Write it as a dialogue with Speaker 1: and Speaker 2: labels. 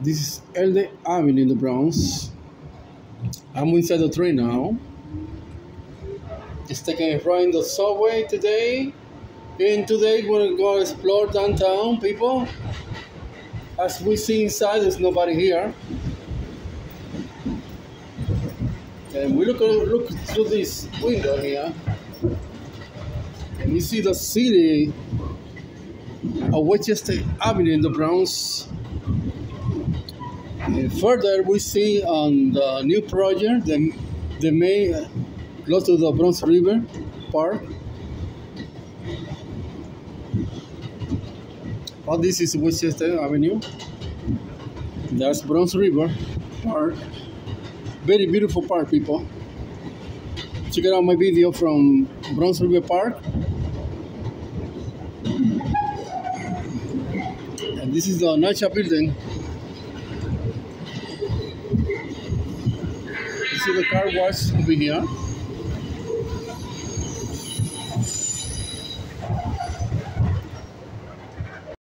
Speaker 1: This is Elde Avenue in the Bronx. I'm inside the train now. Just taking a ride in the subway today. And today we're gonna go explore downtown, people. As we see inside, there's nobody here. And we look through this window here, and we see the city of Weschester Avenue in the Bronx. And further, we see on the new project, the main close to the Bronx River Park. Oh, this is Weschester Avenue. That's Bronx River Park. Very beautiful park, people. Check out my video from Bronx River Park. And this is the Nacha building. You see the car wash over here.